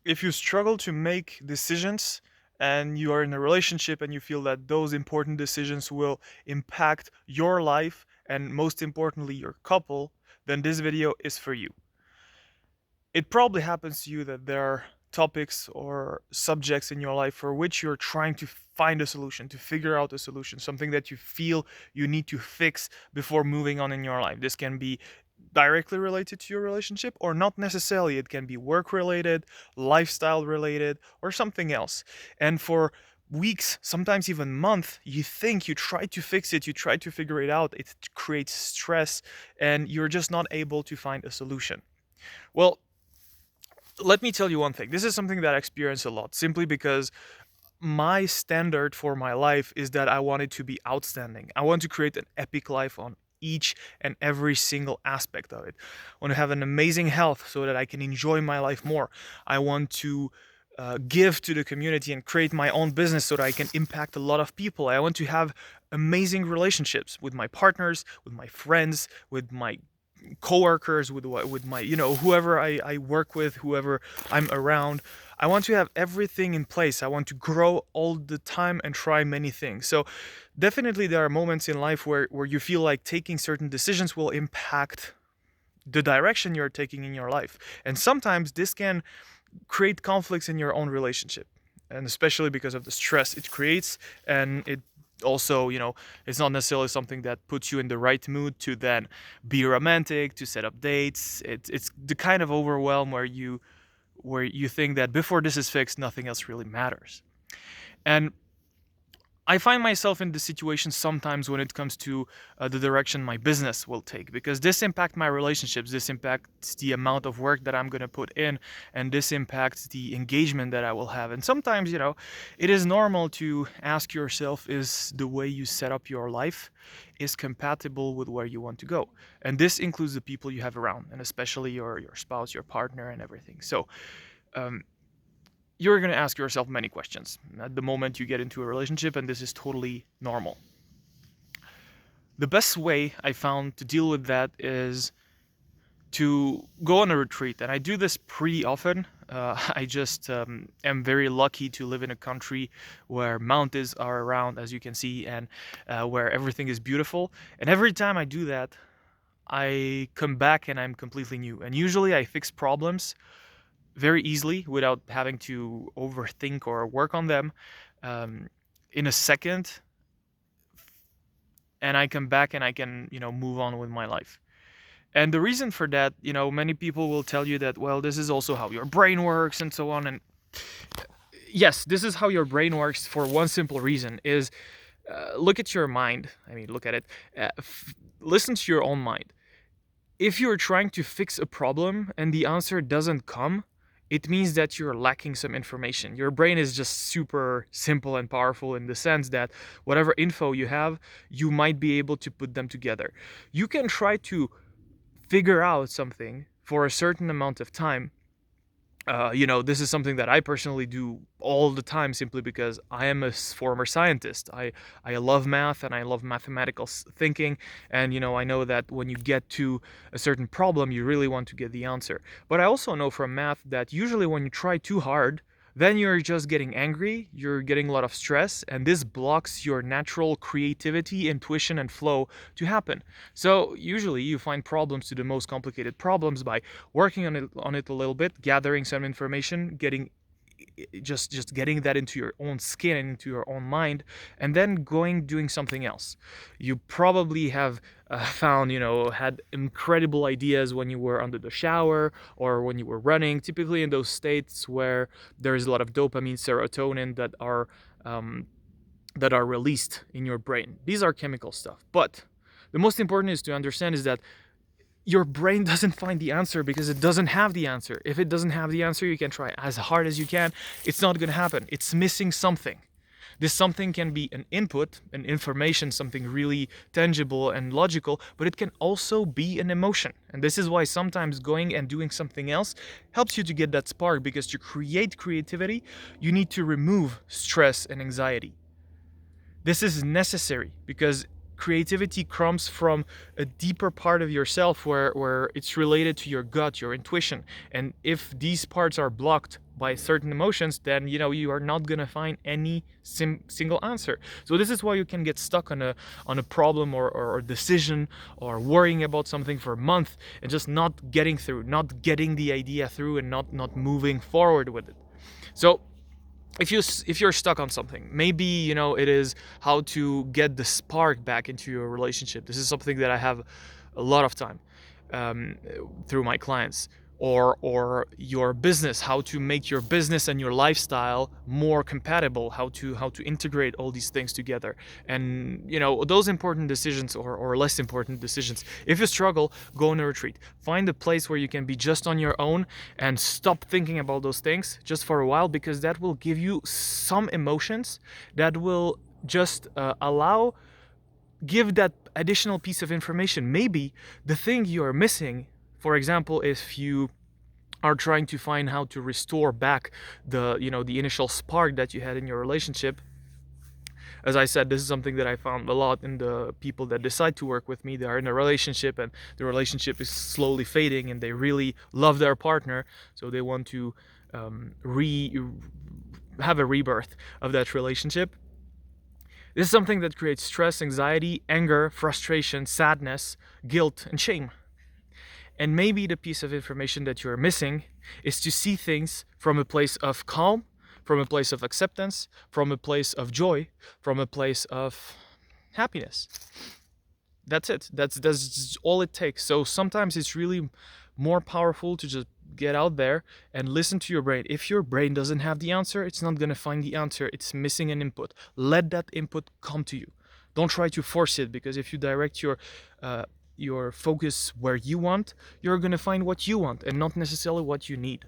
If you struggle to make decisions and you are in a relationship and you feel that those important decisions will impact your life and most importantly your couple, then this video is for you. It probably happens to you that there are topics or subjects in your life for which you're trying to find a solution, to figure out a solution, something that you feel you need to fix before moving on in your life. This can be directly related to your relationship or not necessarily. It can be work related, lifestyle related, or something else. And for weeks, sometimes even months, you think you try to fix it, you try to figure it out, it creates stress, and you're just not able to find a solution. Well, let me tell you one thing. This is something that I experience a lot simply because my standard for my life is that I want it to be outstanding. I want to create an epic life on each and every single aspect of it. I want to have an amazing health so that I can enjoy my life more. I want to give to the community and create my own business so that I can impact a lot of people. I want to have amazing relationships with my partners, with my friends, with my coworkers, with my whoever I work with, whoever I'm around. I want to have everything in place. I want to grow all the time and try many things. So definitely there are moments in life where you feel like taking certain decisions will impact the direction you're taking in your life. And sometimes this can create conflicts in your own relationship, and especially because of the stress it creates. And it also, it's not necessarily something that puts you in the right mood to then be romantic, to set up dates. It's the kind of overwhelm where you think that before this is fixed, nothing else really matters. And I find myself in this situation sometimes when it comes to the direction my business will take, because this impacts my relationships, this impacts the amount of work that I'm going to put in, and this impacts the engagement that I will have. And sometimes, it is normal to ask yourself, is the way you set up your life is compatible with where you want to go? And this includes the people you have around, and especially your spouse, your partner, and everything. So um, you're going to ask yourself many questions at the moment you get into a relationship, and this is totally normal. The best way I found to deal with that is to go on a retreat, and I do this pretty often. I just am very lucky to live in a country where mountains are around, as you can see, and where everything is beautiful. And every time I do that, I come back and I'm completely new. And usually I fix problems very easily without having to overthink or work on them, um, in a second, and I come back and I can move on with my life. And the reason for that, many people will tell you that, well, this is also how your brain works and so on. And yes, this is how your brain works for one simple reason: is look at your mind. I mean, look at it. Listen to your own mind. If you're trying to fix a problem and the answer doesn't come, it means that you're lacking some information. Your brain is just super simple and powerful in the sense that whatever info you have, you might be able to put them together. You can try to figure out something for a certain amount of time. This is something that I personally do all the time simply because I am a former scientist. I love math and I love mathematical thinking. And, I know that when you get to a certain problem, you really want to get the answer. But I also know from math that usually when you try too hard, then you're just getting angry, you're getting a lot of stress, and this blocks your natural creativity, intuition, and flow to happen. So usually you find problems to the most complicated problems by working on it a little bit, gathering some information, getting just getting that into your own skin and into your own mind, and then doing something else. You probably have found, had incredible ideas when you were under the shower or when you were running, typically in those states where there is a lot of dopamine, serotonin that are released in your brain. These are chemical stuff, but the most important is to understand is that your brain doesn't find the answer because it doesn't have the answer. If it doesn't have the answer, you can try as hard as you can. It's not going to happen. It's missing something. This something can be an input, an information, something really tangible and logical, but it can also be an emotion. And this is why sometimes going and doing something else helps you to get that spark, because to create creativity, you need to remove stress and anxiety. This is necessary because creativity comes from a deeper part of yourself where it's related to your gut, your intuition. And if these parts are blocked by certain emotions, then you are not gonna find any single answer. So this is why you can get stuck on a problem or a decision, or worrying about something for a month and just not getting through, not getting the idea through, and not moving forward with it. So if you're stuck on something, maybe it is how to get the spark back into your relationship. This is something that I have a lot of time um, through my clients. Or your business, how to make your business and your lifestyle more compatible, how to integrate all these things together. And those important decisions, or less important decisions, if you struggle, go on a retreat, find a place where you can be just on your own and stop thinking about those things just for a while, because that will give you some emotions that will just give that additional piece of information. Maybe the thing you are missing, for example, if you are trying to find how to restore back the initial spark that you had in your relationship. As I said, this is something that I found a lot in the people that decide to work with me. They are in a relationship and the relationship is slowly fading, and they really love their partner, so they want to have a rebirth of that relationship. This is something that creates stress, anxiety, anger, frustration, sadness, guilt, and shame. And maybe the piece of information that you're missing is to see things from a place of calm, from a place of acceptance, from a place of joy, from a place of happiness. That's it. That's all it takes. So sometimes it's really more powerful to just get out there and listen to your brain. If your brain doesn't have the answer, it's not going to find the answer. It's missing an input. Let that input come to you. Don't try to force it, because if you direct your focus where you want, you're going to find what you want and not necessarily what you need.